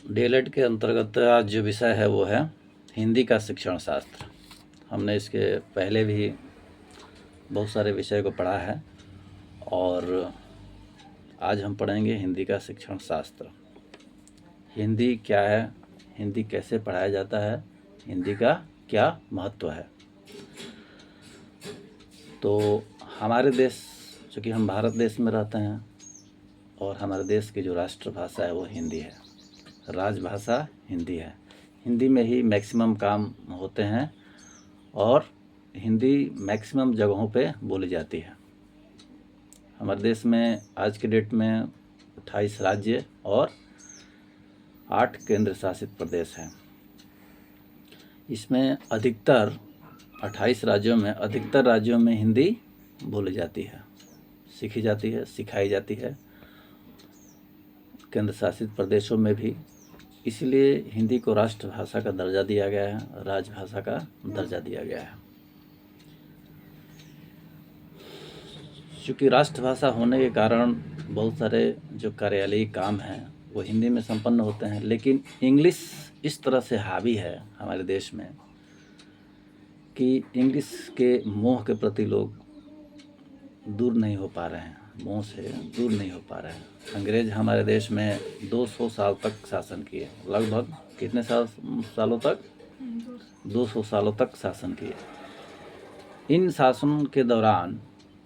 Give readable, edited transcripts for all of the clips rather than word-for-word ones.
DElEd के अंतर्गत आज जो विषय है वो है हिंदी का शिक्षण शास्त्र। हमने इसके पहले भी बहुत सारे विषय को पढ़ा है और आज हम पढ़ेंगे हिंदी का शिक्षण शास्त्र। हिंदी क्या है, हिंदी कैसे पढ़ाया जाता है, हिंदी का क्या महत्व है। तो हमारे देश, चूँकि हम भारत देश में रहते हैं और हमारे देश की जो राष्ट्रभाषा है वो हिंदी है, राजभाषा हिंदी है। हिंदी में ही मैक्सिमम काम होते हैं और हिंदी मैक्सिमम जगहों पे बोली जाती है। हमारे देश में आज के डेट में 28 राज्य और 8 केंद्र शासित प्रदेश हैं। इसमें अधिकतर 28 राज्यों में अधिकतर राज्यों में हिंदी बोली जाती है, सीखी जाती है, सिखाई जाती है। केंद्र शासित प्रदेशों में भी, इसलिए हिंदी को राष्ट्रभाषा का दर्जा दिया गया है, राजभाषा का दर्जा दिया गया है। चूँकि राष्ट्रभाषा होने के कारण बहुत सारे जो कार्यालयी काम हैं वो हिंदी में संपन्न होते हैं, लेकिन इंग्लिश इस तरह से हावी है हमारे देश में कि इंग्लिश के मोह के प्रति लोग दूर नहीं हो पा रहे हैं, मोह से दूर नहीं हो पा रहे हैं। अंग्रेज हमारे देश में 200 साल तक शासन किए, लगभग कितने सालों तक 200 सालों तक शासन किए। इन शासन के दौरान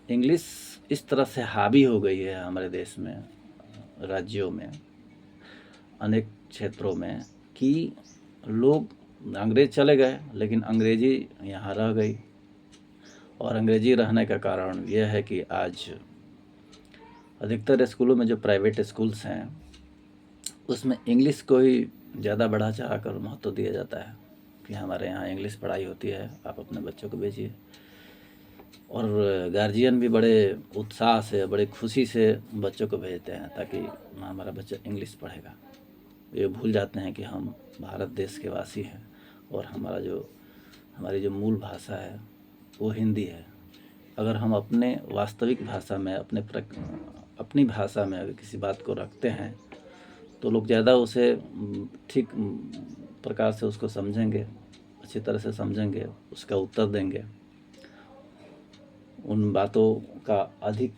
इंग्लिश इस तरह से हावी हो गई है हमारे देश में, राज्यों में, अनेक क्षेत्रों में, कि लोग, अंग्रेज चले गए लेकिन अंग्रेजी यहाँ रह गई। और अंग्रेजी रहने का कारण यह है कि आज अधिकतर स्कूलों में, जो प्राइवेट स्कूल्स हैं, उसमें इंग्लिश को ही ज़्यादा बढ़ा चढ़ा कर महत्व दिया जाता है कि हमारे यहाँ इंग्लिश पढ़ाई होती है, आप अपने बच्चों को भेजिए। और गार्जियन भी बड़े उत्साह से, बड़े खुशी से बच्चों को भेजते हैं ताकि हमारा बच्चा इंग्लिश पढ़ेगा। ये भूल जाते हैं कि हम भारत देश के वासी हैं और हमारी जो मूल भाषा है वो हिंदी है। अगर हम अपने वास्तविक भाषा में, अपनी भाषा में अगर किसी बात को रखते हैं तो लोग ज़्यादा उसे ठीक प्रकार से उसको समझेंगे, अच्छी तरह से समझेंगे, उसका उत्तर देंगे, उन बातों का अधिक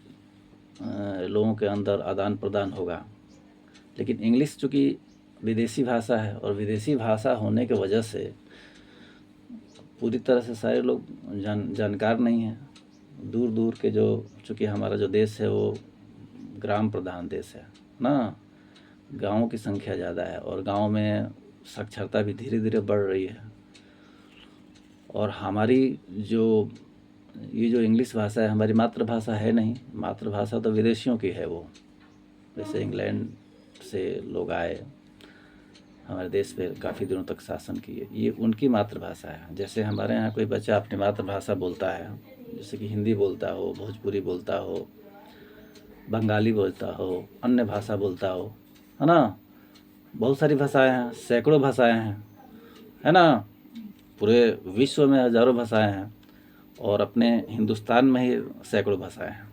लोगों के अंदर आदान प्रदान होगा। लेकिन इंग्लिश चूँकि विदेशी भाषा है और विदेशी भाषा होने की वजह से पूरी तरह से सारे लोग जानकार नहीं हैं। दूर दूर के जो, चूँकि हमारा जो देश है वो ग्राम प्रधान देश है ना, गाँवों की संख्या ज़्यादा है और गाँव में साक्षरता भी धीरे धीरे बढ़ रही है। और हमारी ये जो इंग्लिश भाषा है हमारी मातृभाषा है नहीं, मातृभाषा तो विदेशियों की है। वो जैसे इंग्लैंड से लोग आए, हमारे देश पे काफ़ी दिनों तक शासन किए, ये उनकी मातृभाषा है। जैसे हमारे यहाँ कोई बच्चा अपनी मातृभाषा बोलता है, जैसे कि हिंदी बोलता हो, भोजपुरी बोलता हो, बंगाली बोलता हो, अन्य भाषा बोलता हो, है ना, बहुत सारी भाषाएं हैं, सैकड़ों भाषाएं हैं, है ना, पूरे विश्व में हज़ारों भाषाएं हैं और अपने हिंदुस्तान में ही सैकड़ों भाषाएं हैं।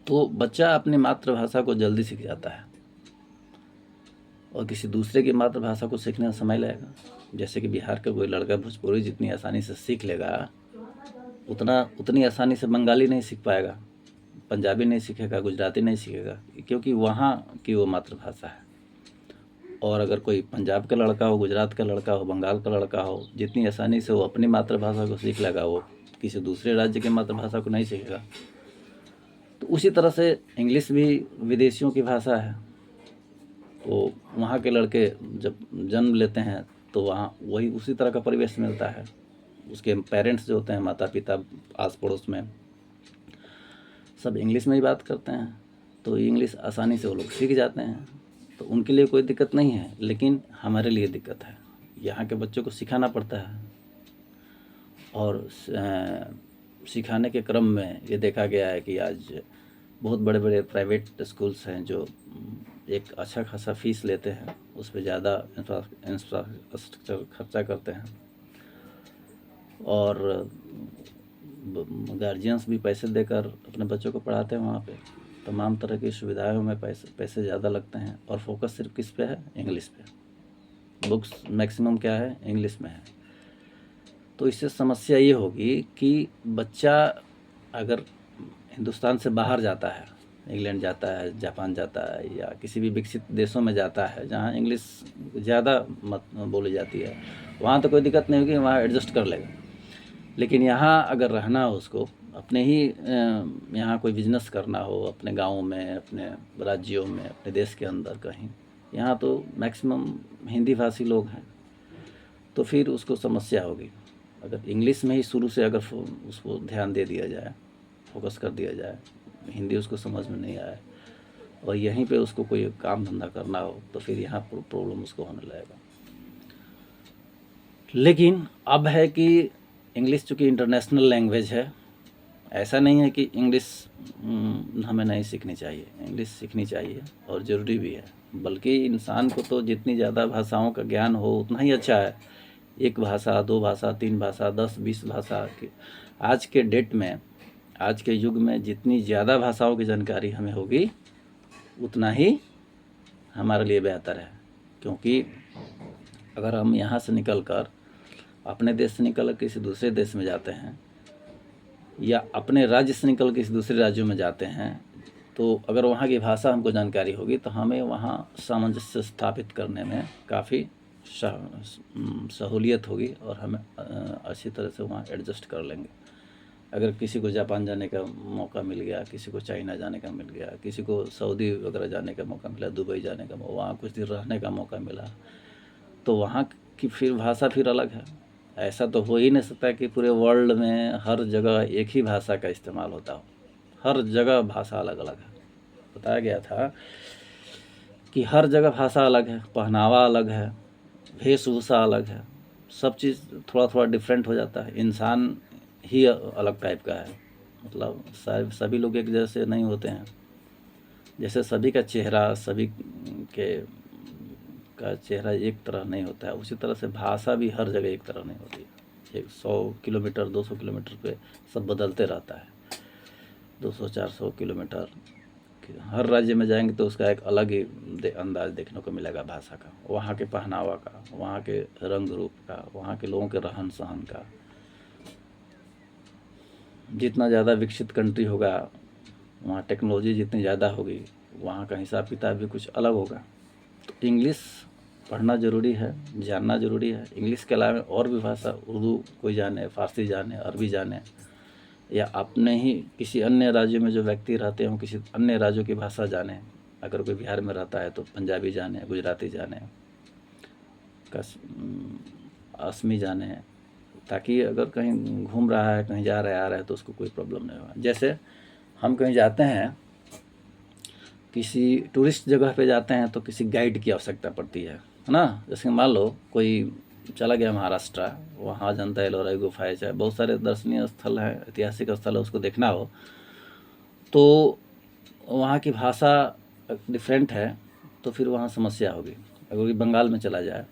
तो बच्चा अपनी मातृभाषा को जल्दी सीख जाता है और किसी दूसरे की मातृभाषा को सीखने में समय लगेगा। जैसे कि बिहार का कोई लड़का भोजपुरी जितनी आसानी से सीख लेगा, उतनी आसानी से बंगाली नहीं सीख पाएगा, पंजाबी नहीं सीखेगा, गुजराती नहीं सीखेगा, क्योंकि वहाँ की वो मातृभाषा है। और अगर कोई पंजाब का लड़का हो, गुजरात का लड़का हो, बंगाल का लड़का हो, जितनी आसानी से वो अपनी मातृभाषा को सीख लेगा, वो किसी दूसरे राज्य की मातृभाषा को नहीं सीखेगा। तो उसी तरह से इंग्लिश भी विदेशियों की भाषा है। तो वहाँ के लड़के जब जन्म लेते हैं तो वहाँ वही उसी तरह का परिवेश मिलता है। उसके पेरेंट्स जो होते हैं, माता पिता, आस पड़ोस में सब इंग्लिश में ही बात करते हैं, तो इंग्लिश आसानी से वो लोग सीख जाते हैं। तो उनके लिए कोई दिक्कत नहीं है, लेकिन हमारे लिए दिक्कत है। यहाँ के बच्चों को सिखाना पड़ता है और सिखाने के क्रम में ये देखा गया है कि आज बहुत बड़े बड़े प्राइवेट स्कूल्स हैं जो एक अच्छा खासा फीस लेते हैं, उस पर ज़्यादा इंफ्रास्ट्रक्चर खर्चा करते हैं और गार्जियंस भी पैसे देकर अपने बच्चों को पढ़ाते हैं वहाँ पे। तमाम तरह की सुविधाओं में पैसे ज़्यादा लगते हैं और फोकस सिर्फ किस पे है, इंग्लिश पे। बुक्स मैक्सिमम क्या है, इंग्लिश में है। तो इससे समस्या ये होगी कि बच्चा अगर हिंदुस्तान से बाहर जाता है, इंग्लैंड जाता है, जापान जाता है, या किसी भी विकसित देशों में जाता है जहाँ इंग्लिश ज़्यादा मत बोली जाती है, वहाँ तो कोई दिक्कत नहीं होगी, वहाँ एडजस्ट कर लेगा। लेकिन यहाँ अगर रहना हो उसको, अपने ही यहाँ कोई बिजनेस करना हो अपने गाँव में, अपने राज्यों में, अपने देश के अंदर कहीं, यहाँ तो मैक्सिमम हिंदी भाषी लोग हैं, तो फिर उसको समस्या होगी। अगर इंग्लिश में ही शुरू से अगर उसको ध्यान दे दिया जाए, फोकस कर दिया जाए, हिंदी उसको समझ में नहीं आए और यहीं पे उसको कोई काम धंधा करना हो, तो फिर यहाँ प्रॉब्लम उसको होने लगेगा। लेकिन अब है कि इंग्लिश चूँकि इंटरनेशनल लैंग्वेज है, ऐसा नहीं है कि इंग्लिश हमें नहीं सीखनी चाहिए, इंग्लिश सीखनी चाहिए और ज़रूरी भी है। बल्कि इंसान को तो जितनी ज़्यादा भाषाओं का ज्ञान हो उतना ही अच्छा है। एक भाषा, दो भाषा, तीन भाषा, 10-20 भाषा की आज के डेट में, आज के युग में जितनी ज़्यादा भाषाओं की जानकारी हमें होगी उतना ही हमारे लिए बेहतर है। क्योंकि अगर हम यहाँ से निकल कर, अपने देश से निकल कर किसी दूसरे देश में जाते हैं, या अपने राज्य से निकल किसी दूसरे राज्यों में जाते हैं, तो अगर वहाँ की भाषा हमको जानकारी होगी तो हमें वहाँ सामंजस्य स्थापित करने में काफ़ी सहूलियत होगी और हमें अच्छी तरह से वहाँ एडजस्ट कर लेंगे। अगर किसी को जापान जाने का मौका मिल गया, किसी को चाइना जाने का मिल गया, किसी को सऊदी वगैरह जाने का मौका मिला, दुबई जाने का, वहाँ कुछ दिन रहने का मौका मिला, तो वहाँ की फिर भाषा फिर अलग है। ऐसा तो हो ही नहीं सकता कि पूरे वर्ल्ड में हर जगह एक ही भाषा का इस्तेमाल होता हो। हर जगह भाषा अलग अलग है। बताया गया था कि हर जगह भाषा अलग है, पहनावा अलग है, वेशभूषा अलग है, सब चीज़ थोड़ा थोड़ा डिफरेंट हो जाता है। इंसान ही अलग टाइप का है, मतलब सभी लोग एक जैसे नहीं होते हैं। जैसे सभी का चेहरा, सभी के का चेहरा एक तरह नहीं होता है, उसी तरह से भाषा भी हर जगह एक तरह नहीं होती है। 100 किलोमीटर 200 किलोमीटर पे सब बदलते रहता है। 200-400 किलोमीटर हर राज्य में जाएंगे तो उसका एक अलग ही अंदाज देखने को मिलेगा भाषा का, वहाँ के पहनावा का, वहाँ के रंग रूप का, वहाँ के लोगों के रहन सहन का। जितना ज़्यादा विकसित कंट्री होगा, वहाँ टेक्नोलॉजी जितनी ज़्यादा होगी, वहाँ का हिसाब किताब भी कुछ अलग होगा। तो इंग्लिश पढ़ना ज़रूरी है, जानना ज़रूरी है। इंग्लिश के अलावा और भी भाषा, उर्दू कोई जाने, फ़ारसी जाने, अरबी जाने, या अपने ही किसी अन्य राज्य में जो व्यक्ति रहते हों किसी अन्य राज्यों की भाषा जाने। अगर कोई बिहार में रहता है तो पंजाबी जाने, गुजराती जाने, असमी जाने, ताकि अगर कहीं घूम रहा है, कहीं जा रहा है, आ रहा है, तो उसको कोई प्रॉब्लम नहीं होगा। जैसे हम कहीं जाते हैं, किसी टूरिस्ट जगह पे जाते हैं, तो किसी गाइड की आवश्यकता पड़ती है ना। जैसे मान लो कोई चला गया महाराष्ट्र, वहाँ जनता एलोरा गुफा है, चाहे बहुत सारे दर्शनीय स्थल हैं, ऐतिहासिक स्थल है, उसको देखना हो तो वहाँ की भाषा डिफरेंट है, तो फिर वहाँ समस्या होगी। अगर कोई बंगाल में चला जाए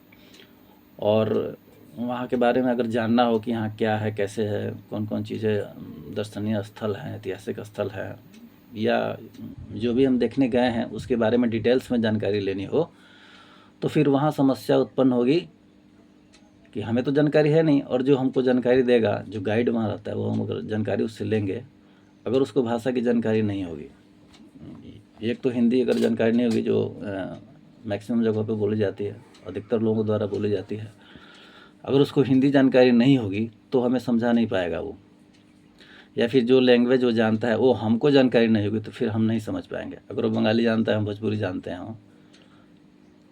और वहाँ के बारे में अगर जानना हो कि यहाँ क्या है, कैसे है, कौन कौन चीज़ें दर्शनीय स्थल हैं, ऐतिहासिक स्थल है, या जो भी हम देखने गए हैं उसके बारे में डिटेल्स में जानकारी लेनी हो, तो फिर वहाँ समस्या उत्पन्न होगी कि हमें तो जानकारी है नहीं, और जो हमको जानकारी देगा, जो गाइड वहाँ रहता है, वो हम अगर जानकारी उससे लेंगे, अगर उसको भाषा की जानकारी नहीं होगी, एक तो हिंदी अगर जानकारी नहीं होगी जो मैक्सिमम जगहों पे बोली जाती है, अधिकतर लोगों द्वारा बोली जाती है, अगर उसको हिंदी जानकारी नहीं होगी तो हमें समझा नहीं पाएगा वो। या फिर जो लैंग्वेज वो जानता है वो हमको जानकारी नहीं होगी तो फिर हम नहीं समझ पाएंगे। अगर वो बंगाली जानता है, हम भोजपुरी जानते हैं,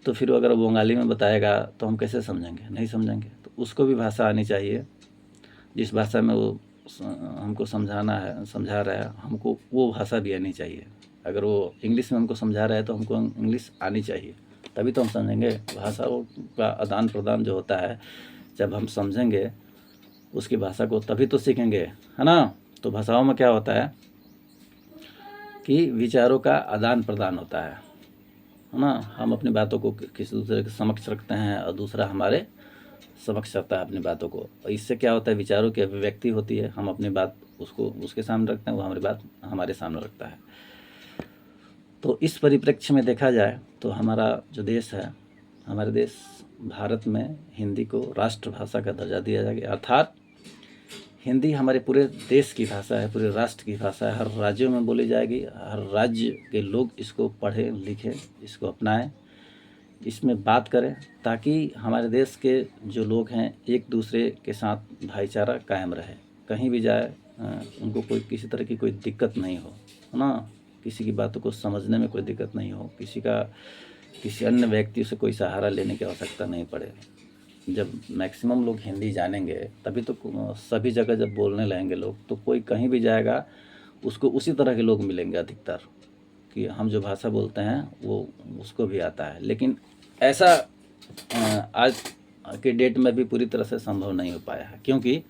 तो फिर अगर वो बंगाली में बताएगा तो हम कैसे समझेंगे, नहीं समझेंगे। तो उसको भी भाषा आनी चाहिए, जिस भाषा में वो हमको समझाना है, समझा रहा है, हमको वो भाषा भी आनी चाहिए। अगर वो इंग्लिश में हमको समझा रहा है तो हमको इंग्लिश आनी चाहिए, तभी तो हम समझेंगे। भाषाओं का आदान प्रदान जो होता है, जब हम समझेंगे उसकी भाषा को, तभी तो सीखेंगे, है ना। तो भाषाओं में क्या होता है कि विचारों का आदान प्रदान होता है ना। हम अपनी बातों को किसी दूसरे के समक्ष रखते हैं और दूसरा हमारे समक्ष रखता है अपनी बातों को, और इससे क्या होता है, विचारों की अभिव्यक्ति होती है। हम अपनी बात उसको उसके सामने रखते हैं, वो हमारी बात हमारे सामने रखता है। तो इस परिप्रेक्ष्य में देखा जाए तो हमारा जो देश है, हमारे देश भारत में हिंदी को राष्ट्रभाषा का दर्जा दिया जाएगा, अर्थात हिंदी हमारे पूरे देश की भाषा है, पूरे राष्ट्र की भाषा है, हर राज्यों में बोली जाएगी, हर राज्य के लोग इसको पढ़ें लिखें, इसको अपनाएं, इसमें बात करें, ताकि हमारे देश के जो लोग हैं एक दूसरे के साथ भाईचारा कायम रहे, कहीं भी जाए उनको कोई किसी तरह की कोई दिक्कत नहीं हो, है ना, किसी की बातों को समझने में कोई दिक्कत नहीं हो, किसी अन्य व्यक्ति से कोई सहारा लेने की आवश्यकता नहीं पड़े। जब मैक्सिमम लोग हिंदी जानेंगे तभी तो सभी जगह जब बोलने लगेंगे लोग, तो कोई कहीं भी जाएगा उसको उसी तरह के लोग मिलेंगे अधिकतर, कि हम जो भाषा बोलते हैं वो उसको भी आता है। लेकिन ऐसा आज के डेट में भी पूरी तरह से संभव नहीं हो पाया है, क्योंकि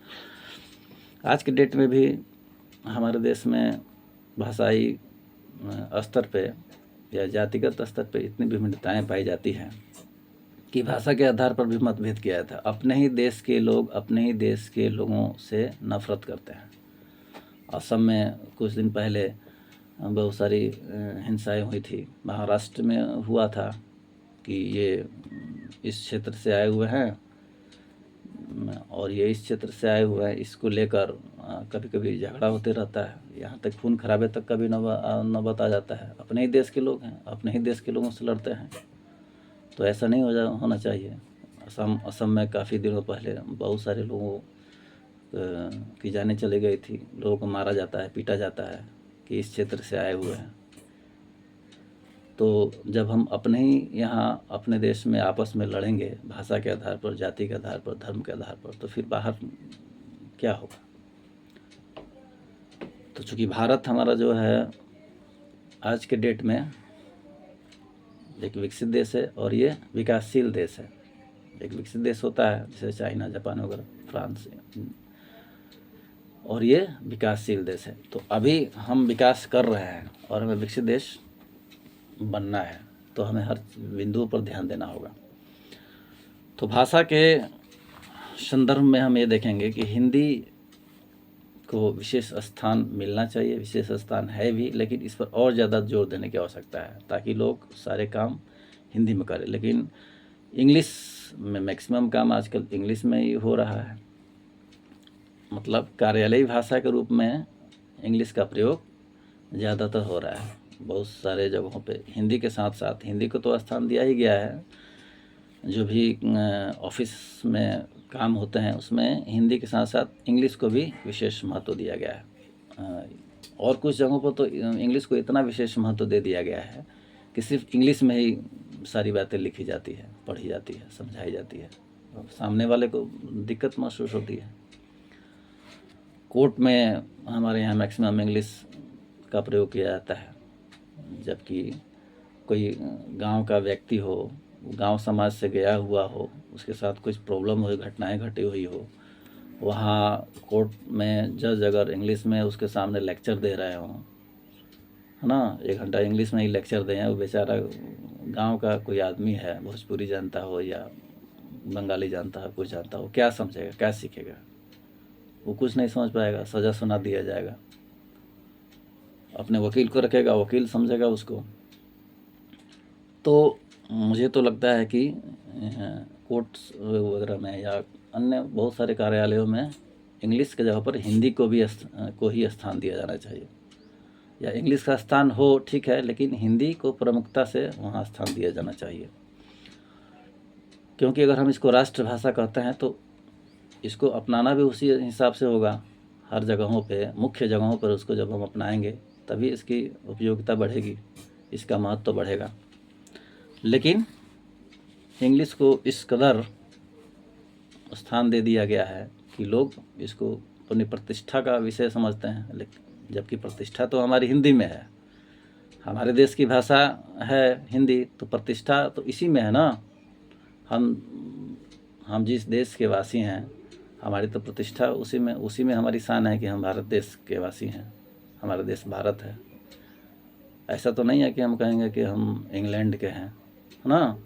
आज के डेट में भी हमारे देश में भाषाई स्तर पे या जातिगत स्तर पे इतनी विभिन्नताएं पाई जाती हैं कि भाषा के आधार पर भी मतभेद किया था। अपने ही देश के लोग अपने ही देश के लोगों से नफरत करते हैं। असम में कुछ दिन पहले बहुत सारी हिंसाएं हुई थी, महाराष्ट्र में हुआ था कि ये इस क्षेत्र से आए हुए हैं और ये इस क्षेत्र से आए हुए हैं, इसको लेकर कभी कभी झगड़ा होते रहता है, यहाँ तक खून खराबे तक कभी नौबत आ जाता है। अपने ही देश के लोग हैं, अपने ही देश के लोगों से लड़ते हैं, तो ऐसा नहीं होना चाहिए। असम में काफ़ी दिनों पहले बहुत सारे लोगों की जानें चली गई थी, लोगों को मारा जाता है, पीटा जाता है कि इस क्षेत्र से आए हुए हैं। तो जब हम अपने ही यहाँ अपने देश में आपस में लड़ेंगे भाषा के आधार पर, जाति के आधार पर, धर्म के आधार पर, तो फिर बाहर क्या होगा। तो चूँकि भारत हमारा जो है आज के डेट में एक विकसित देश है और ये विकासशील देश है। एक विकसित देश होता है जैसे चाइना, जापान वगैरह, फ्रांस, और ये विकासशील देश है। तो अभी हम विकास कर रहे हैं और हमें विकसित देश बनना है, तो हमें हर बिंदु पर ध्यान देना होगा। तो भाषा के संदर्भ में हम ये देखेंगे कि हिंदी को विशेष स्थान मिलना चाहिए, विशेष स्थान है भी, लेकिन इस पर और ज़्यादा जोर देने की आवश्यकता है ताकि लोग सारे काम हिंदी में करें। लेकिन इंग्लिश में मैक्सिमम काम आजकल इंग्लिश में ही हो रहा है, मतलब कार्यालयी भाषा के रूप में इंग्लिश का प्रयोग ज़्यादातर हो रहा है। बहुत सारे जगहों पे हिंदी के साथ साथ, हिंदी को तो स्थान दिया ही गया है, जो भी ऑफिस में काम होते हैं उसमें हिंदी के साथ साथ इंग्लिश को भी विशेष महत्व दिया गया है। और कुछ जगहों पर तो इंग्लिश को इतना विशेष महत्व दे दिया गया है कि सिर्फ इंग्लिश में ही सारी बातें लिखी जाती है, पढ़ी जाती है, समझाई जाती है, सामने वाले को दिक्कत महसूस होती है। कोर्ट में हमारे यहाँ मैक्सिमम इंग्लिश का प्रयोग किया जाता है, जबकि कोई गांव का व्यक्ति हो, गांव समाज से गया हुआ हो, उसके साथ कुछ प्रॉब्लम हो, घटनाएं घटी हुई हो, वहाँ कोर्ट में जज अगर इंग्लिश में उसके सामने लेक्चर दे रहे हों, है ना, 1 घंटा इंग्लिश में ही लेक्चर दें, वो बेचारा गांव का कोई आदमी है, भोजपुरी जानता हो या बंगाली जानता हो, कुछ जानता हो, क्या समझेगा, क्या सीखेगा, वो कुछ नहीं समझ पाएगा, सज़ा सुना दिया जाएगा। अपने वकील को रखेगा, वकील समझेगा उसको। तो मुझे तो लगता है कि कोर्ट्स वगैरह में या अन्य बहुत सारे कार्यालयों में इंग्लिश के जगह पर हिंदी को ही स्थान दिया जाना चाहिए, या इंग्लिश का स्थान हो ठीक है, लेकिन हिंदी को प्रमुखता से वहाँ स्थान दिया जाना चाहिए। क्योंकि अगर हम इसको राष्ट्रभाषा कहते हैं तो इसको अपनाना भी उसी हिसाब से होगा। हर जगहों पे, मुख्य जगहों पर उसको जब हम अपनाएंगे तभी इसकी उपयोगिता बढ़ेगी, इसका महत्व बढ़ेगा। लेकिन इंग्लिश को इस कदर स्थान दे दिया गया है कि लोग इसको अपनी प्रतिष्ठा का विषय समझते हैं, लेकिन जबकि प्रतिष्ठा तो हमारी हिंदी में है, हमारे देश की भाषा है हिंदी, तो प्रतिष्ठा तो इसी में है ना। हम जिस देश के वासी हैं, हमारी तो प्रतिष्ठा उसी में हमारी शान है कि हम भारत देश के वासी हैं, हमारा देश भारत है। ऐसा तो नहीं है कि हम कहेंगे कि हम इंग्लैंड के हैं, है ना,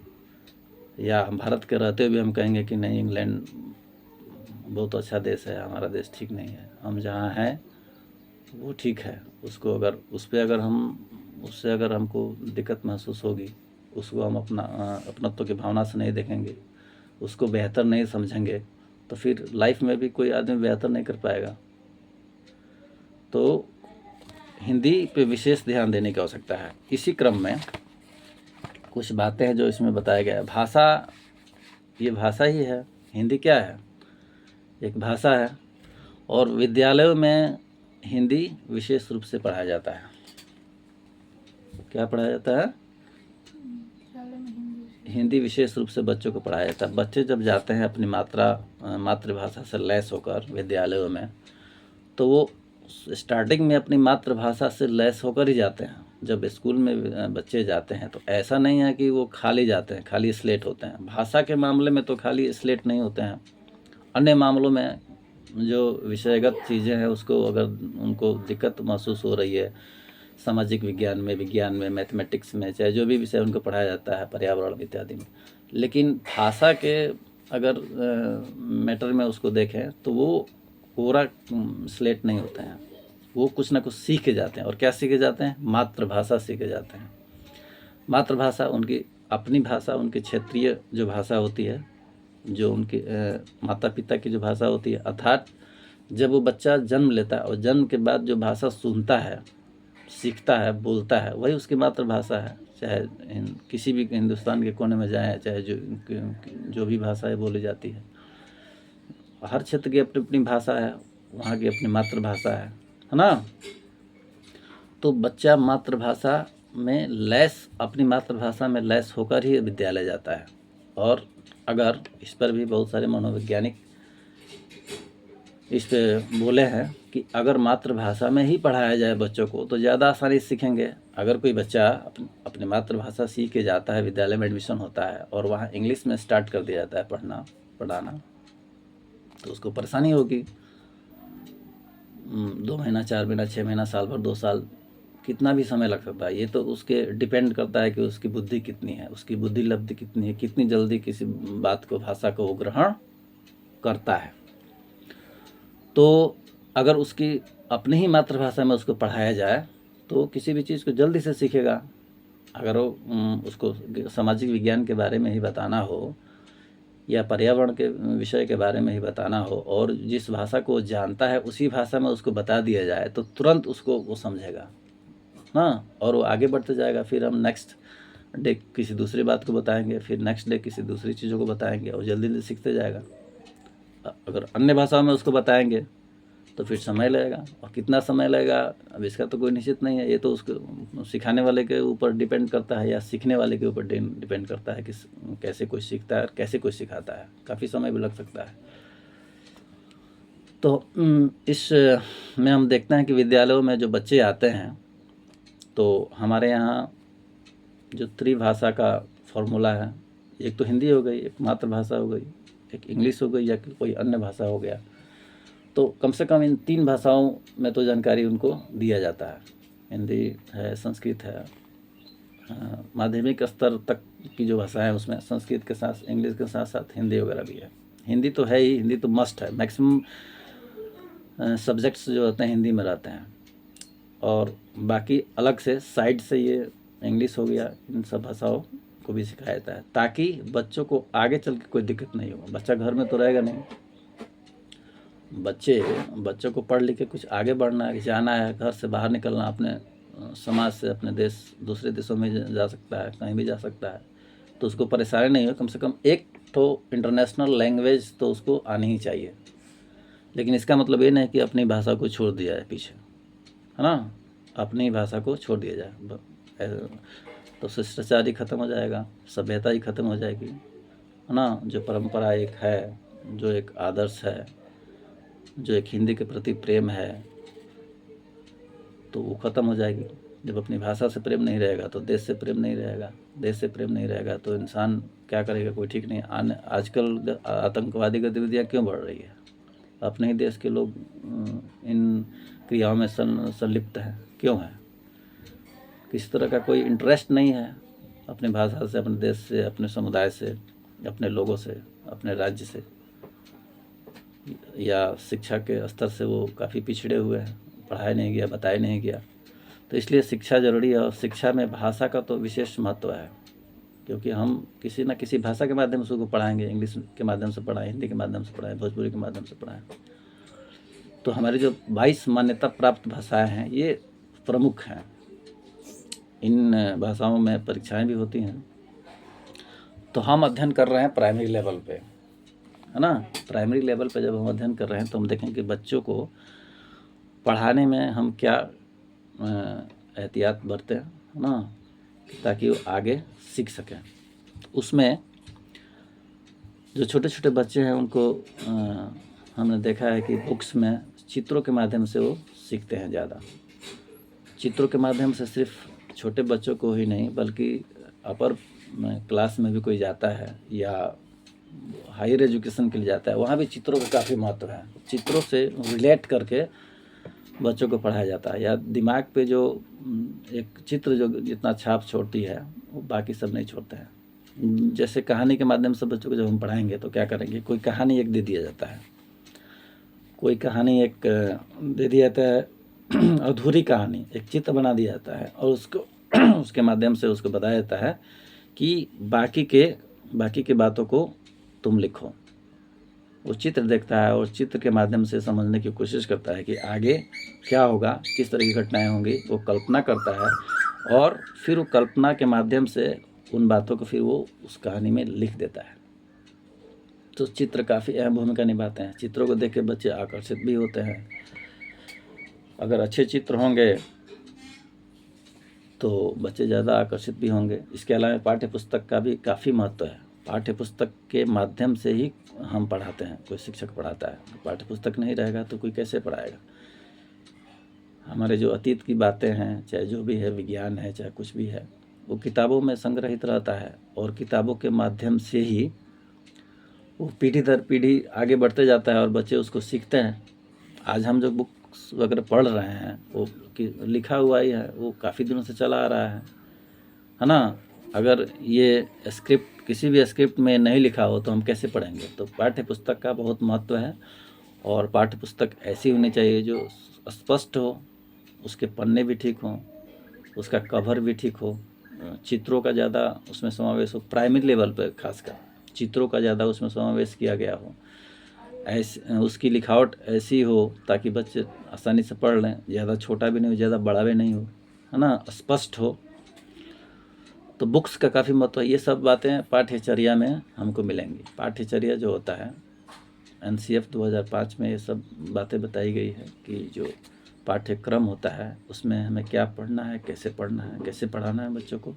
या हम भारत के रहते हुए हम कहेंगे कि नहीं इंग्लैंड बहुत अच्छा देश है, हमारा देश ठीक नहीं है। हम जहाँ हैं वो ठीक है, उसको अगर उस पर अगर हम उससे अगर हमको दिक्कत महसूस होगी, उसको हम अपनत्व की भावना से नहीं देखेंगे, उसको बेहतर नहीं समझेंगे, तो फिर लाइफ में भी कोई आदमी बेहतर नहीं कर पाएगा। तो हिंदी पे विशेष ध्यान देने की आवश्यकता है। इसी क्रम में कुछ बातें हैं जो इसमें बताया गया है। भाषा, ये भाषा ही है। हिंदी क्या है? एक भाषा है, और विद्यालयों में हिंदी विशेष रूप से पढ़ाया जाता है। क्या पढ़ाया जाता है? हिंदी विशेष रूप से बच्चों को पढ़ाया जाता है। बच्चे जब जाते हैं अपनी मातृभाषा से लैस होकर विद्यालयों में, तो वो स्टार्टिंग में अपनी मातृभाषा से लैस होकर ही जाते हैं। जब स्कूल में बच्चे जाते हैं तो ऐसा नहीं है कि वो खाली जाते हैं, खाली स्लेट होते हैं। भाषा के मामले में तो खाली स्लेट नहीं होते हैं, अन्य मामलों में जो विषयगत चीज़ें हैं उसको अगर उनको दिक्कत महसूस हो रही है, सामाजिक विज्ञान में, मैथमेटिक्स में, चाहे जो भी विषय उनको पढ़ाया जाता है, पर्यावरण इत्यादि में, लेकिन भाषा के अगर मैटर में उसको देखें तो वो पूरा स्लेट नहीं होते हैं। वो कुछ ना कुछ सीख के जाते हैं। और क्या सीखे जाते हैं? मातृभाषा सीखे जाते हैं। मातृभाषा उनकी अपनी भाषा, उनकी क्षेत्रीय जो भाषा होती है, जो उनके माता पिता की जो भाषा होती है, अर्थात जब वो बच्चा जन्म लेता है और जन्म के बाद जो भाषा सुनता है, सीखता है, बोलता है, वही उसकी मातृभाषा है। चाहे किसी भी हिंदुस्तान के कोने में जाएं, चाहे जो भी भाषाएं बोली जाती है, हर क्षेत्र की अपनी अपनी भाषा है, वहाँ की अपनी मातृभाषा है ना। तो बच्चा मातृभाषा में लैस, अपनी मातृभाषा में लैस होकर ही विद्यालय जाता है। और अगर इस पर भी बहुत सारे मनोवैज्ञानिक इस पे बोले हैं कि अगर मातृभाषा में ही पढ़ाया जाए बच्चों को तो ज़्यादा आसानी से सीखेंगे। अगर कोई बच्चा अपनी मातृभाषा सीख के जाता है, विद्यालय में एडमिशन होता है और वहाँ इंग्लिश में स्टार्ट कर दिया जाता है पढ़ाना, तो उसको परेशानी होगी। 2 महीना, 4 महीना, 6 महीना, साल भर, 2 साल, कितना भी समय लग सकता है। ये तो उसके डिपेंड करता है कि उसकी बुद्धि कितनी है, उसकी बुद्धि लब्धि कितनी है, कितनी जल्दी किसी बात को, भाषा को वो ग्रहण करता है। तो अगर उसकी अपनी ही मातृभाषा में उसको पढ़ाया जाए तो किसी भी चीज़ को जल्दी से सीखेगा। अगर वो उसको सामाजिक विज्ञान के बारे में ही बताना हो या पर्यावरण के विषय के बारे में ही बताना हो और जिस भाषा को जानता है उसी भाषा में उसको बता दिया जाए तो तुरंत उसको वो समझेगा, हाँ, और वो आगे बढ़ते जाएगा। फिर हम नेक्स्ट डे किसी दूसरी बात को बताएंगे, फिर नेक्स्ट डे किसी दूसरी चीज़ों को बताएंगे और जल्दी जल्दी सीखते जाएगा। अगर अन्य भाषाओं में उसको बताएंगे तो फिर समय लगेगा, और कितना समय लगेगा अब इसका तो कोई निश्चित नहीं है। ये तो उसको सिखाने वाले के ऊपर डिपेंड करता है या सीखने वाले के ऊपर डिपेंड करता है कि कैसे कोई सीखता है और कैसे कोई सिखाता है। काफ़ी समय भी लग सकता है। तो इस में हम देखते हैं कि विद्यालयों में जो बच्चे आते हैं तो हमारे यहाँ जो त्रिभाषा का फॉर्मूला है, एक तो हिंदी हो गई, एक मातृभाषा हो गई, एक इंग्लिश हो गई या कोई अन्य भाषा हो गया। तो कम से कम इन 3 भाषाओं में तो जानकारी उनको दिया जाता है। हिंदी है, संस्कृत है, माध्यमिक स्तर तक की जो भाषा है उसमें संस्कृत के साथ, इंग्लिश के साथ साथ हिंदी वगैरह भी है। हिंदी तो है ही, हिंदी तो मस्ट है। मैक्सिमम सब्जेक्ट्स जो होते हैं हिंदी में रहते हैं, और बाकी अलग से साइड से ये इंग्लिश हो गया, इन सब भाषाओं को भी सिखाया जाता है ताकि बच्चों को आगे चल के कोई दिक्कत नहीं हो। बच्चा घर में तो रहेगा नहीं, बच्चों को पढ़ लिख के कुछ आगे बढ़ना है, जाना है, घर से बाहर निकलना, अपने समाज से, अपने देश, दूसरे देशों में जा सकता है, कहीं भी जा सकता है, तो उसको परेशानी नहीं हो। कम से कम एक तो इंटरनेशनल लैंग्वेज तो उसको आनी ही चाहिए। लेकिन इसका मतलब ये नहीं कि अपनी भाषा को छोड़ दिया जाए पीछे, है ना। अपनी भाषा को छोड़ दिया जाए तो शिष्टाचार ही खत्म हो जाएगा, सभ्यता ही खत्म हो जाएगी, है ना। जो परंपरा एक है, जो एक आदर्श है, जो एक हिंदी के प्रति प्रेम है, तो वो ख़त्म हो जाएगी। जब अपनी भाषा से प्रेम नहीं रहेगा तो देश से प्रेम नहीं रहेगा, देश से प्रेम नहीं रहेगा तो इंसान क्या करेगा, कोई ठीक नहीं। आजकल आतंकवादी गतिविधियाँ क्यों बढ़ रही है? अपने ही देश के लोग इन क्रियाओं में संलिप्त हैं, क्यों है? किसी तरह का कोई इंटरेस्ट नहीं है अपनी भाषा से, अपने देश से, अपने समुदाय से, अपने लोगों से, अपने राज्य से, या शिक्षा के स्तर से वो काफ़ी पिछड़े हुए हैं, पढ़ाया नहीं गया, बताया नहीं गया। तो इसलिए शिक्षा ज़रूरी है, और शिक्षा में भाषा का तो विशेष महत्व है, क्योंकि हम किसी न किसी भाषा के माध्यम से उसको पढ़ाएंगे। इंग्लिश के माध्यम से पढ़ाएं, हिंदी के माध्यम से पढ़ाएं, भोजपुरी के माध्यम से पढ़ाएं। तो हमारी जो 22 मान्यता प्राप्त भाषाएं हैं ये प्रमुख हैं। इन भाषाओं में परीक्षाएं भी होती हैं। तो हम अध्ययन कर रहे हैं प्राइमरी लेवल पे, है ना। प्राइमरी लेवल पे जब हम अध्ययन कर रहे हैं तो हम देखें कि बच्चों को पढ़ाने में हम क्या एहतियात बरतें, है ना, ताकि वो आगे सीख सकें। उसमें जो छोटे छोटे बच्चे हैं उनको हमने देखा है कि बुक्स में चित्रों के माध्यम से वो सीखते हैं ज़्यादा। चित्रों के माध्यम से सिर्फ छोटे बच्चों को ही नहीं, बल्कि अपर क्लास में भी कोई जाता है या हायर एजुकेशन के लिए जाता है, वहाँ भी चित्रों का काफ़ी महत्व है। चित्रों से रिलेट करके बच्चों को पढ़ाया जाता है, या दिमाग पे जो एक चित्र जो जितना छाप छोड़ती है वो बाकी सब नहीं छोड़ते हैं। जैसे कहानी के माध्यम से बच्चों को जब हम पढ़ाएंगे तो क्या करेंगे, कोई कहानी एक दे दिया जाता है, कोई कहानी एक दे दिया जाता है, अधूरी कहानी एक चित्र बना दिया जाता है, और उसको उसके माध्यम से उसको बताया जाता है कि बाकी के बातों को तुम लिखो। वो चित्र देखता है और चित्र के माध्यम से समझने की कोशिश करता है कि आगे क्या होगा, किस तरह की घटनाएं होंगी। वो कल्पना करता है और फिर वो कल्पना के माध्यम से उन बातों को फिर वो उस कहानी में लिख देता है। तो चित्र काफ़ी अहम भूमिका निभाते हैं। चित्रों को देख के बच्चे आकर्षित भी होते हैं। अगर अच्छे चित्र होंगे तो बच्चे ज़्यादा आकर्षित भी होंगे। इसके अलावा पाठ्य पुस्तक का भी काफ़ी महत्व है। पाठ्य पुस्तक के माध्यम से ही हम पढ़ाते हैं, कोई शिक्षक पढ़ाता है। पाठ्य पुस्तक नहीं रहेगा तो कोई कैसे पढ़ाएगा। हमारे जो अतीत की बातें हैं, चाहे जो भी है, विज्ञान है, चाहे कुछ भी है, वो किताबों में संग्रहित रहता है, और किताबों के माध्यम से ही वो पीढ़ी दर पीढ़ी आगे बढ़ते जाता है और बच्चे उसको सीखते हैं। आज हम जो बुक्स वगैरह पढ़ रहे हैं वो लिखा हुआ ही है, वो काफ़ी दिनों से चला आ रहा है ना। अगर ये स्क्रिप्ट किसी भी स्क्रिप्ट में नहीं लिखा हो तो हम कैसे पढ़ेंगे। तो पाठ्य पुस्तक का बहुत महत्व है, और पाठ्य पुस्तक ऐसी होनी चाहिए जो स्पष्ट हो, उसके पन्ने भी ठीक हों, उसका कवर भी ठीक हो, चित्रों का ज़्यादा उसमें समावेश हो। प्राइमरी लेवल पर खासकर चित्रों का ज़्यादा उसमें समावेश किया गया हो। ऐसे उसकी लिखावट ऐसी हो ताकि बच्चे आसानी से पढ़ लें, ज़्यादा छोटा भी नहीं हो, ज़्यादा बड़ा भी नहीं हो, है ना, स्पष्ट हो। तो बुक्स का काफ़ी महत्व है। ये सब बातें पाठ्यचर्या में हमको मिलेंगी। पाठ्यचर्या जो होता है NCF 2005 में ये सब बातें बताई गई है कि जो पाठ्यक्रम होता है उसमें हमें क्या पढ़ना है, कैसे पढ़ना है, कैसे पढ़ाना है बच्चों को,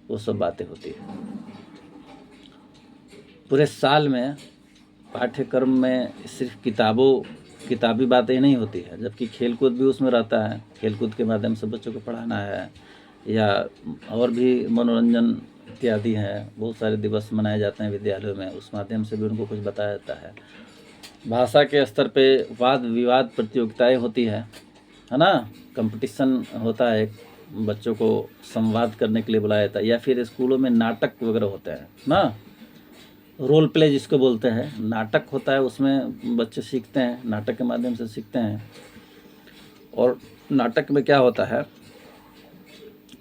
वो सब बातें होती है। पूरे साल में पाठ्यक्रम में सिर्फ किताबी बातें नहीं होती है, जबकि खेलकूद भी उसमें रहता है। खेलकूद के माध्यम से बच्चों को पढ़ाना है, या और भी मनोरंजन इत्यादि हैं। बहुत सारे दिवस मनाए जाते हैं विद्यालयों में, उस माध्यम से भी उनको कुछ बताया जाता है। भाषा के स्तर पे वाद विवाद प्रतियोगिताएं होती है ना, कंपटीशन होता है। बच्चों को संवाद करने के लिए बुलाया जाता है, या फिर स्कूलों में नाटक वगैरह होते हैं ना, रोल प्ले जिसको बोलते हैं, नाटक होता है। उसमें बच्चे सीखते हैं, नाटक के माध्यम से सीखते हैं। और नाटक में क्या होता है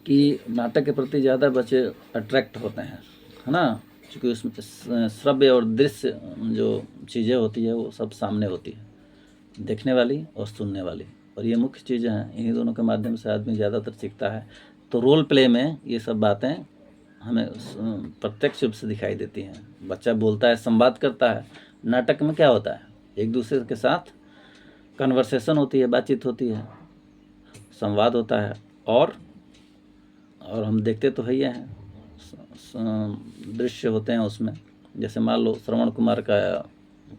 कि नाटक के प्रति ज़्यादा बच्चे अट्रैक्ट होते हैं, है ना, क्योंकि उसमें श्रव्य और दृश्य जो चीज़ें होती है वो सब सामने होती है, देखने वाली और सुनने वाली। और ये मुख्य चीज़ें हैं, इन्हीं दोनों के माध्यम से आदमी ज़्यादातर सीखता है। तो रोल प्ले में ये सब बातें हमें प्रत्यक्ष रूप से दिखाई देती हैं। बच्चा बोलता है, संवाद करता है। नाटक में क्या होता है, एक दूसरे के साथ कन्वर्सेशन होती है, बातचीत होती है, संवाद होता है। और हम देखते तो है ही हैं, दृश्य होते हैं उसमें। जैसे मान लो श्रवण कुमार का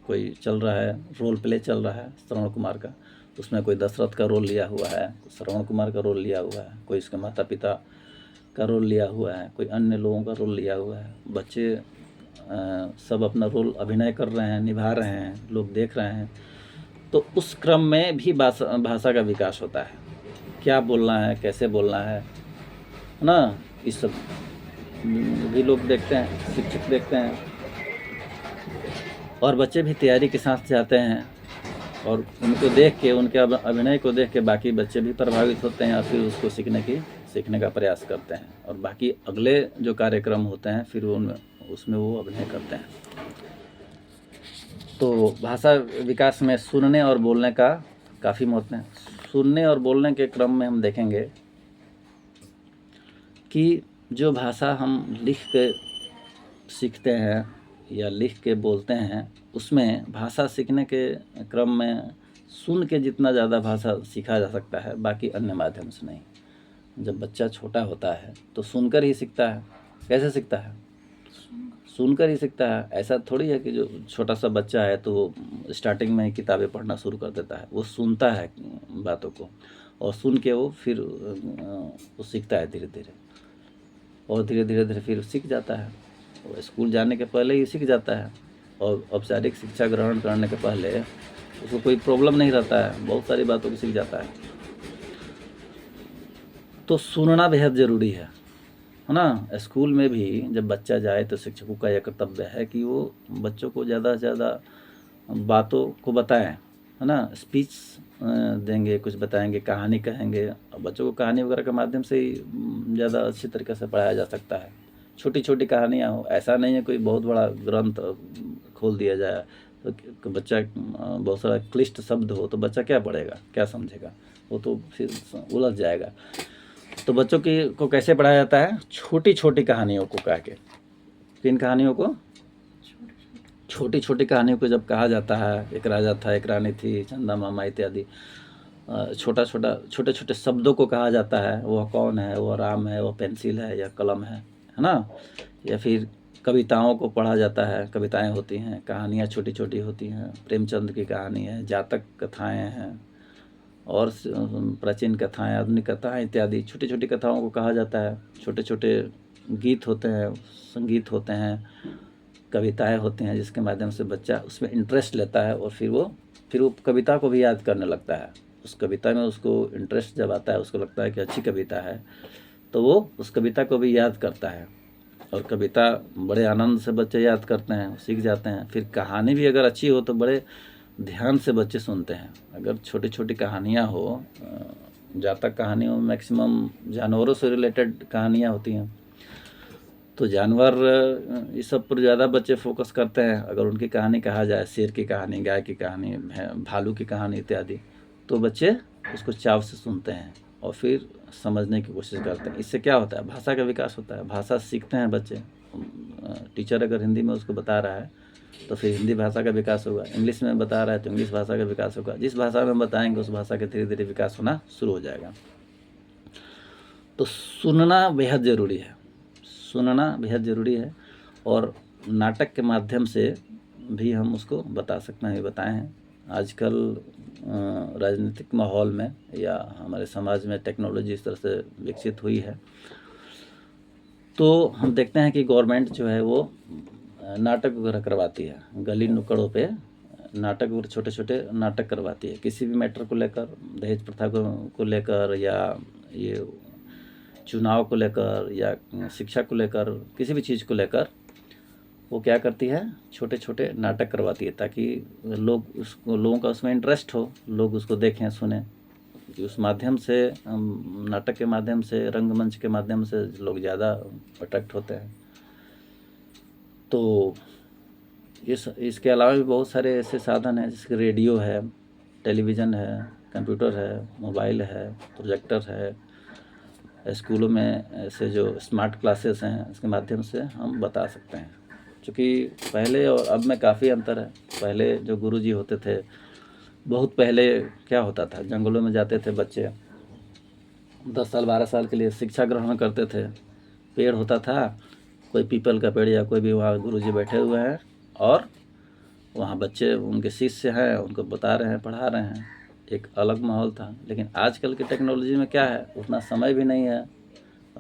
कोई चल रहा है, रोल प्ले चल रहा है श्रवण कुमार का, उसमें कोई दशरथ का रोल लिया हुआ है, श्रवण कुमार का रोल लिया हुआ है, कोई इसके माता पिता का रोल लिया हुआ है, कोई अन्य लोगों का रोल लिया हुआ है। बच्चे सब अपना रोल अभिनय कर रहे हैं, निभा रहे हैं, लोग देख रहे हैं। तो उस क्रम में भी भाषा का विकास होता है। क्या बोलना है, कैसे बोलना है ना, इस सब भी लोग देखते हैं, शिक्षक देखते हैं। और बच्चे भी तैयारी के साथ जाते हैं और उनको देख के, उनके अभिनय को देख के बाकी बच्चे भी प्रभावित होते हैं और फिर उसको सीखने का प्रयास करते हैं, और बाकी अगले जो कार्यक्रम होते हैं फिर उसमें वो अभिनय करते हैं। तो भाषा विकास में सुनने और बोलने का काफ़ी महत्व है। सुनने और बोलने के क्रम में हम देखेंगे कि जो भाषा हम लिख के सीखते हैं या लिख के बोलते हैं, उसमें भाषा सीखने के क्रम में सुन के जितना ज़्यादा भाषा सीखा जा सकता है, बाकी अन्य माध्यम से नहीं। जब बच्चा छोटा होता है तो सुनकर ही सीखता है। कैसे सीखता है? सुनकर ही सीखता है। ऐसा थोड़ी है कि जो छोटा सा बच्चा है तो वो स्टार्टिंग में ही किताबें पढ़ना शुरू कर देता है। वो सुनता है बातों को, और सुन के वो फिर वो सीखता है धीरे धीरे, और धीरे धीरे फिर सीख जाता है। वो स्कूल जाने के पहले ही सीख जाता है, और औपचारिक शिक्षा ग्रहण करने के पहले उसको कोई प्रॉब्लम नहीं रहता है, बहुत सारी बातों को सीख जाता है। तो सुनना बेहद ज़रूरी है ना। स्कूल में भी जब बच्चा जाए तो शिक्षकों का यह कर्तव्य है कि वो बच्चों को ज़्यादा से ज़्यादा बातों को बताएं, है ना। स्पीच देंगे, कुछ बताएंगे, कहानी कहेंगे, और बच्चों को कहानी वगैरह के माध्यम से ही ज़्यादा अच्छी तरीके से पढ़ाया जा सकता है। छोटी छोटी कहानियाँ हो, ऐसा नहीं है कोई बहुत बड़ा ग्रंथ खोल दिया जाए तो बच्चा बहुत सारा क्लिष्ट शब्द हो तो बच्चा क्या पढ़ेगा, क्या समझेगा, वो तो फिर उलझ जाएगा। तो बच्चों को कैसे पढ़ाया जाता है? छोटी छोटी कहानियों को कह के। किन कहानियों को? छोटी छोटी कहानियों को जब कहा जाता है, एक राजा था, एक रानी थी, चंदा मामा इत्यादि, छोटे छोटे शब्दों को कहा जाता है। वह कौन है, वह राम है, वह पेंसिल है या कलम है ना। या फिर कविताओं को पढ़ा जाता है। कविताएं होती हैं, कहानियाँ छोटी छोटी होती हैं। प्रेमचंद की कहानी है, जातक कथाएं हैं, और प्राचीन कथाएं, आधुनिक कथाएं इत्यादि छोटी छोटी कथाओं को कहा जाता है। छोटे छोटे गीत होते हैं, संगीत होते हैं, कविताएं होती हैं, जिसके माध्यम से बच्चा उसमें इंटरेस्ट लेता है और फिर वो कविता को भी याद करने लगता है। उस कविता में उसको इंटरेस्ट जब आता है, उसको लगता है कि अच्छी कविता है, तो वो उस कविता को भी याद करता है, और कविता बड़े आनंद से बच्चे याद करते हैं, सीख जाते हैं। फिर कहानी भी अगर अच्छी हो तो बड़े ध्यान से बच्चे सुनते हैं। अगर छोटी छोटी कहानियाँ हो, जातक कहानियों में मैक्सिमम जानवरों से रिलेटेड कहानियाँ होती हैं, तो जानवर इस सब पर ज़्यादा बच्चे फोकस करते हैं। अगर उनकी कहानी कहा जाए, शेर की कहानी, गाय की कहानी, भालू की कहानी इत्यादि, तो बच्चे उसको चाव से सुनते हैं और फिर समझने की कोशिश करते हैं। इससे क्या होता है? भाषा का विकास होता है, भाषा सीखते हैं बच्चे। टीचर अगर हिंदी में उसको बता रहा है तो फिर हिंदी भाषा का विकास होगा, इंग्लिश में बता रहा है तो इंग्लिश भाषा का विकास होगा। जिस भाषा में बताएंगे उस भाषा का धीरे धीरे विकास होना शुरू हो जाएगा। तो सुनना बेहद ज़रूरी है, सुनना बेहद ज़रूरी है। और नाटक के माध्यम से भी हम उसको बता सकते हैं, बताए हैं। आजकल राजनीतिक माहौल में या हमारे समाज में टेक्नोलॉजी इस तरह से विकसित हुई है, तो हम देखते हैं कि गवर्नमेंट जो है वो नाटक वगैरह करवाती है। गली नुक्कड़ों पे नाटक वगैरह, छोटे छोटे नाटक करवाती है, किसी भी मैटर को लेकर, दहेज प्रथा को लेकर, या ये चुनाव को लेकर, या शिक्षा को लेकर, किसी भी चीज़ को लेकर वो क्या करती है? छोटे छोटे नाटक करवाती है, ताकि लोगों का उसमें इंटरेस्ट हो, लोग उसको देखें, सुने। उस माध्यम से, नाटक के माध्यम से, रंगमंच के माध्यम से लोग ज़्यादा अट्रैक्ट होते हैं। तो इसके अलावा भी बहुत सारे ऐसे साधन हैं, जैसे रेडियो है, टेलीविज़न है, कंप्यूटर है, मोबाइल है, प्रोजेक्टर है। स्कूलों में ऐसे जो स्मार्ट क्लासेस हैं, इसके माध्यम से हम बता सकते हैं। क्योंकि पहले और अब में काफ़ी अंतर है। पहले जो गुरुजी होते थे, बहुत पहले क्या होता था, जंगलों में जाते थे बच्चे, 10 साल 12 साल के लिए शिक्षा ग्रहण करते थे। पेड़ होता था, कोई पीपल का पेड़ या कोई भी, वहाँ गुरुजी बैठे हुए हैं और वहाँ बच्चे उनके शिष्य हैं, उनको बता रहे हैं, पढ़ा रहे हैं। एक अलग माहौल था। लेकिन आजकल की टेक्नोलॉजी में क्या है, उतना समय भी नहीं है,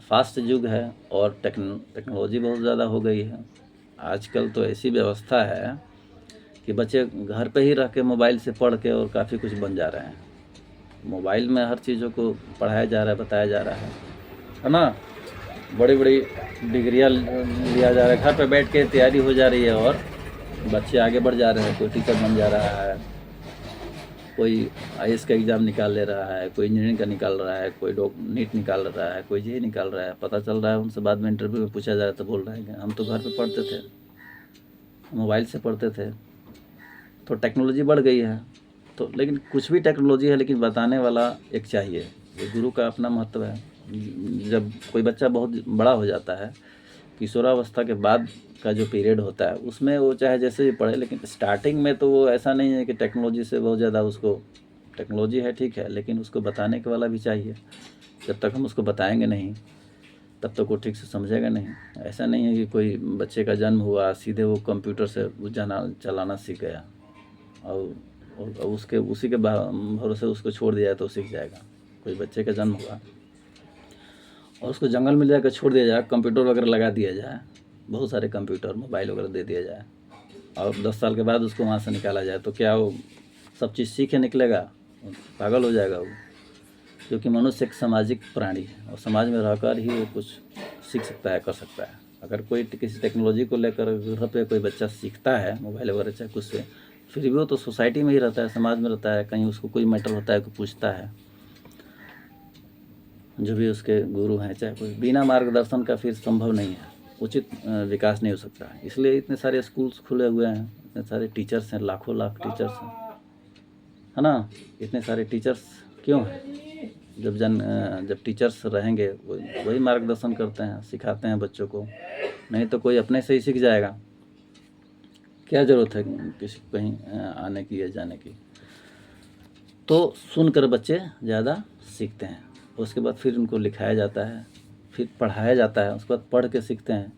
फास्ट युग है और टेक्नोलॉजी बहुत ज़्यादा हो गई है। आजकल तो ऐसी व्यवस्था है कि बच्चे घर पे ही रह के मोबाइल से पढ़ के और काफ़ी कुछ बन जा रहे हैं। मोबाइल में हर चीज़ों को पढ़ाया जा रहा है, बताया जा रहा है ना। बड़ी बड़ी डिग्रियाँ लिया जा रहा है, घर पे बैठ के तैयारी हो जा रही है और बच्चे आगे बढ़ जा रहे हैं, कोई टीचर बन जा रहा है। कोई आईएएस का एग्ज़ाम निकाल ले रहा है, कोई इंजीनियरिंग का निकाल रहा है, कोई नीट निकाल रहा है, कोई जेईई निकाल रहा है। पता चल रहा है उनसे बाद में इंटरव्यू में पूछा जाए तो बोल रहे हैं कि हम तो घर पे पढ़ते थे, मोबाइल से पढ़ते थे। तो टेक्नोलॉजी बढ़ गई है, तो लेकिन कुछ भी टेक्नोलॉजी है, लेकिन बताने वाला एक चाहिए। ये गुरु का अपना महत्व है। जब कोई बच्चा बहुत बड़ा हो जाता है, किशोरावस्था के बाद का जो पीरियड होता है, उसमें वो चाहे जैसे भी पढ़े, लेकिन स्टार्टिंग में तो वो ऐसा नहीं है कि टेक्नोलॉजी से बहुत ज़्यादा उसको, टेक्नोलॉजी है ठीक है, लेकिन उसको बताने के वाला भी चाहिए। जब तक हम उसको बताएंगे नहीं, तब तक वो ठीक से समझेगा नहीं। ऐसा नहीं है कि कोई बच्चे का जन्म हुआ सीधे वो कंप्यूटर से वो चलाना सीख गया और उसके उसी के भरोसे उसको छोड़ दिया तो सीख जाएगा। कोई बच्चे का जन्म हुआ और उसको जंगल में जाकर छोड़ दिया जाए, कंप्यूटर वगैरह लगा दिया जाए, बहुत सारे कंप्यूटर मोबाइल वगैरह दे दिया जाए, और 10 साल के बाद उसको वहाँ से निकाला जाए, तो क्या वो सब चीज़ सीखे निकलेगा? पागल हो जाएगा वो। क्योंकि मनुष्य एक सामाजिक प्राणी है और समाज में रहकर ही वो कुछ सीख सकता है, कर सकता है। अगर कोई किसी टेक्नोलॉजी को लेकर घर पे कोई बच्चा सीखता है, मोबाइल वगैरह चाहे कुछ से, फिर भी वो तो सोसाइटी में ही रहता है, समाज में रहता है, कहीं उसको कोई मैटर होता है कोई पूछता है, जो भी उसके गुरु हैं चाहे कोई, बिना मार्गदर्शन का फिर संभव नहीं है, उचित विकास नहीं हो सकता है। इसलिए इतने सारे स्कूल्स खुले हुए हैं, इतने सारे टीचर्स हैं, लाखों लाख टीचर्स हैं, है ना। इतने सारे टीचर्स क्यों हैं? जब टीचर्स रहेंगे वही मार्गदर्शन करते हैं, सिखाते हैं बच्चों को, नहीं तो कोई अपने से ही सीख जाएगा। क्या ज़रूरत है किसी को कहीं आने की या जाने की? तो सुनकर बच्चे ज़्यादा सीखते हैं, उसके बाद फिर उनको लिखाया जाता है, फिर पढ़ाया जाता है, उसके बाद पढ़ के सीखते हैं।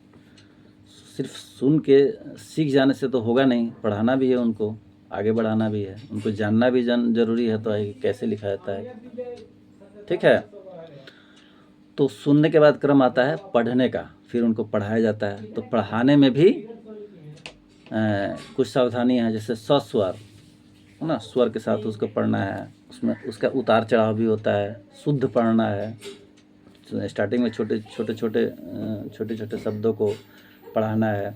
सिर्फ सुन के सीख जाने से तो होगा नहीं, पढ़ाना भी है उनको, आगे बढ़ाना भी है, उनको जानना भी ज़रूरी है तो है कि कैसे लिखा जाता है, ठीक है। तो सुनने के बाद क्रम आता है पढ़ने का, फिर उनको पढ़ाया जाता है। तो पढ़ाने में भी कुछ सावधानी है, जैसे सस्वर है ना, स्वर के साथ उसको पढ़ना है, उसमें उसका उतार चढ़ाव भी होता है, शुद्ध पढ़ना है। स्टार्टिंग में छोटे छोटे शब्दों को पढ़ाना है,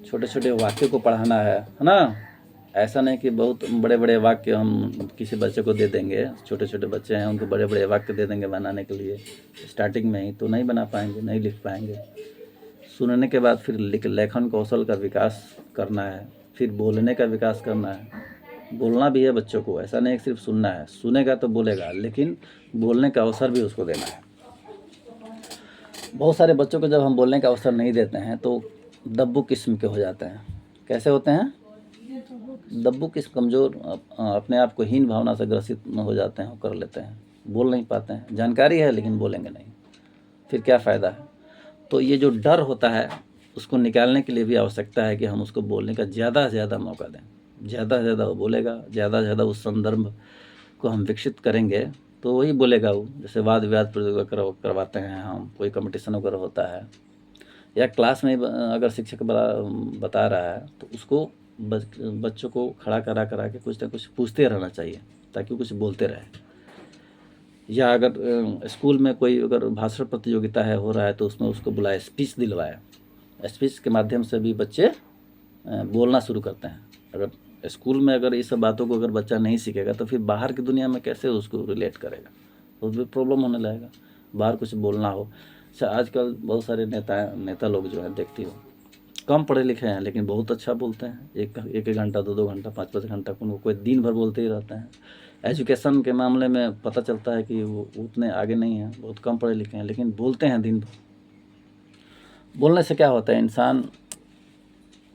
छोटे छोटे वाक्य को पढ़ाना है ना। ऐसा नहीं कि बहुत बड़े बड़े वाक्य हम किसी बच्चे को दे देंगे, छोटे छोटे बच्चे हैं उनको बड़े बड़े वाक्य दे देंगे बनाने के लिए स्टार्टिंग में ही, तो नहीं बना पाएंगे, नहीं लिख पाएंगे। सुनने के बाद फिर लेखन कौशल का विकास करना है, फिर बोलने का विकास करना है। बोलना भी है बच्चों को, ऐसा नहीं सिर्फ सुनना है, सुनेगा तो बोलेगा, लेकिन बोलने का अवसर भी उसको देना है। बहुत सारे बच्चों को जब हम बोलने का अवसर नहीं देते हैं तो दब्बू किस्म के हो जाते हैं। कैसे होते हैं? दब्बू किस्म, कमज़ोर, अपने आप को हीन भावना से ग्रसित हो जाते हैं, कर लेते हैं, बोल नहीं पाते हैं। जानकारी है लेकिन बोलेंगे नहीं, फिर क्या फ़ायदा है? तो ये जो डर होता है उसको निकालने के लिए भी आवश्यकता है कि हम उसको बोलने का ज़्यादा से ज़्यादा मौका दें। ज़्यादा से ज़्यादा वो बोलेगा, ज़्यादा से ज़्यादा उस संदर्भ को हम विकसित करेंगे तो वही बोलेगा वो। जैसे वाद विवाद प्रतियोगिता करवाते हैं हम, कोई कंपटीशन वगैरह होता है, या क्लास में अगर शिक्षक बता रहा है तो उसको बच्चों को खड़ा करा के कुछ ना कुछ पूछते रहना चाहिए ताकि कुछ बोलते रहे। या अगर स्कूल में कोई अगर भाषण प्रतियोगिता हो रहा है तो उसमें उसको बुलाए, स्पीच दिलवाए। स्पीच के माध्यम से भी बच्चे बोलना शुरू करते हैं। अगर स्कूल में अगर ये सब बातों को अगर बच्चा नहीं सीखेगा तो फिर बाहर की दुनिया में कैसे उसको रिलेट करेगा, तो भी प्रॉब्लम होने लगेगा। बाहर कुछ बोलना हो, अच्छा आजकल बहुत सारे नेता लोग जो हैं देखती हो, कम पढ़े लिखे हैं लेकिन बहुत अच्छा बोलते हैं। एक घंटा, दो घंटा, 5 घंटा उनको कोई दिन भर बोलते ही रहते हैं। एजुकेशन के मामले में पता चलता है कि वो उतने आगे नहीं हैं, बहुत कम पढ़े लिखे हैं, लेकिन बोलते हैं दिन भर। बोलने से क्या होता है, इंसान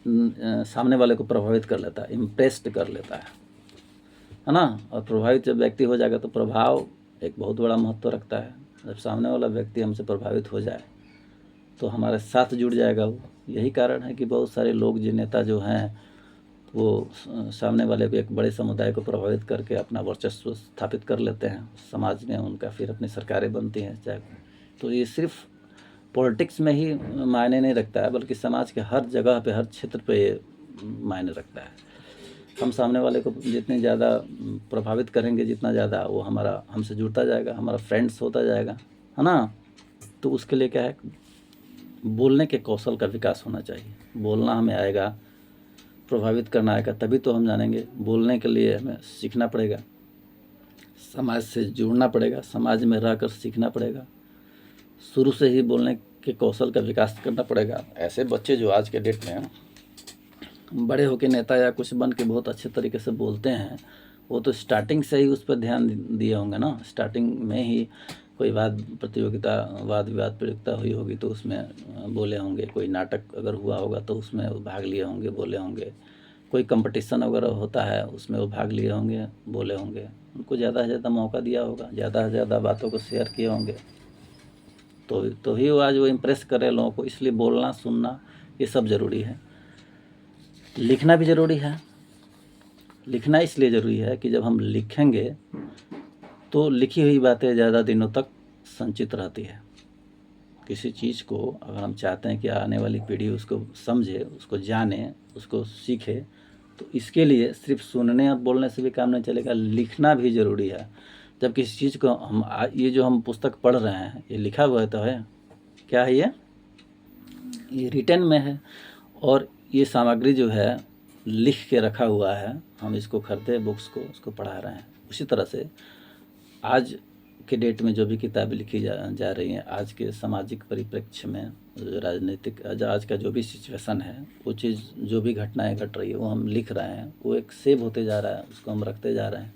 सामने वाले को प्रभावित कर लेता है, इम्प्रेस्ड कर लेता है ना। और प्रभावित जब व्यक्ति हो जाएगा तो प्रभाव एक बहुत बड़ा महत्व रखता है। जब सामने वाला व्यक्ति हमसे प्रभावित हो जाए तो हमारे साथ जुड़ जाएगा वो। यही कारण है कि बहुत सारे लोग, जो नेता जो हैं, वो सामने वाले को, एक बड़े समुदाय को प्रभावित करके अपना वर्चस्व स्थापित कर लेते हैं समाज में उनका, फिर अपनी सरकारें बनती हैं चाहे। तो ये सिर्फ पॉलिटिक्स में ही मायने नहीं रखता है, बल्कि समाज के हर जगह पे, हर क्षेत्र पे ये मायने रखता है। हम सामने वाले को जितने ज़्यादा प्रभावित करेंगे, जितना ज़्यादा वो हमसे जुड़ता जाएगा, हमारा फ्रेंड्स होता जाएगा, है ना। तो उसके लिए क्या है, बोलने के कौशल का विकास होना चाहिए। बोलना हमें आएगा प्रभावित करना आएगा, तभी तो हम जानेंगे। बोलने के लिए हमें सीखना पड़ेगा, समाज से जुड़ना पड़ेगा, समाज में रहकर सीखना पड़ेगा, शुरू से ही बोलने के कौशल का विकास करना पड़ेगा। ऐसे बच्चे जो आज के डेट में बड़े होकर नेता या कुछ बन के बहुत अच्छे तरीके से बोलते हैं, वो तो स्टार्टिंग से ही उस पर ध्यान दिए होंगे ना। स्टार्टिंग में ही कोई वाद प्रतियोगिता, वाद विवाद प्रतियोगिता हुई होगी तो उसमें बोले होंगे, कोई नाटक अगर हुआ होगा तो उसमें वो भाग लिए होंगे, बोले होंगे, कोई कंपटीशन वगैरह होता है उसमें वो भाग लिए होंगे, बोले होंगे। उनको ज़्यादा से ज़्यादा मौका दिया होगा, ज़्यादा से ज़्यादा बातों को शेयर किए होंगे, तो ही वो आज वो इम्प्रेस करे लोगों को। इसलिए बोलना, सुनना ये सब ज़रूरी है। लिखना भी ज़रूरी है। लिखना इसलिए ज़रूरी है कि जब हम लिखेंगे तो लिखी हुई बातें ज़्यादा दिनों तक संचित रहती है। किसी चीज़ को अगर हम चाहते हैं कि आने वाली पीढ़ी उसको समझे, उसको जाने, उसको सीखे, तो इसके लिए सिर्फ सुनने और बोलने से भी काम नहीं चलेगा, लिखना भी ज़रूरी है। जब किसी चीज़ को हम ये जो हम पुस्तक पढ़ रहे हैं, ये लिखा हुआ है तो है, क्या है ये रिटन में है, और ये सामग्री जो है लिख के रखा हुआ है, हम इसको खरीदे बुक्स को, उसको पढ़ा रहे हैं। उसी तरह से आज के डेट में जो भी किताबें लिखी जा रही हैं, आज के सामाजिक परिप्रेक्ष्य में, राजनीतिक आज का जो भी सिचुएशन है, वो चीज़ जो भी घटनाएं घट रही है वो हम लिख रहे हैं, वो एक सेव होते जा रहा है, उसको हम रखते जा रहे हैं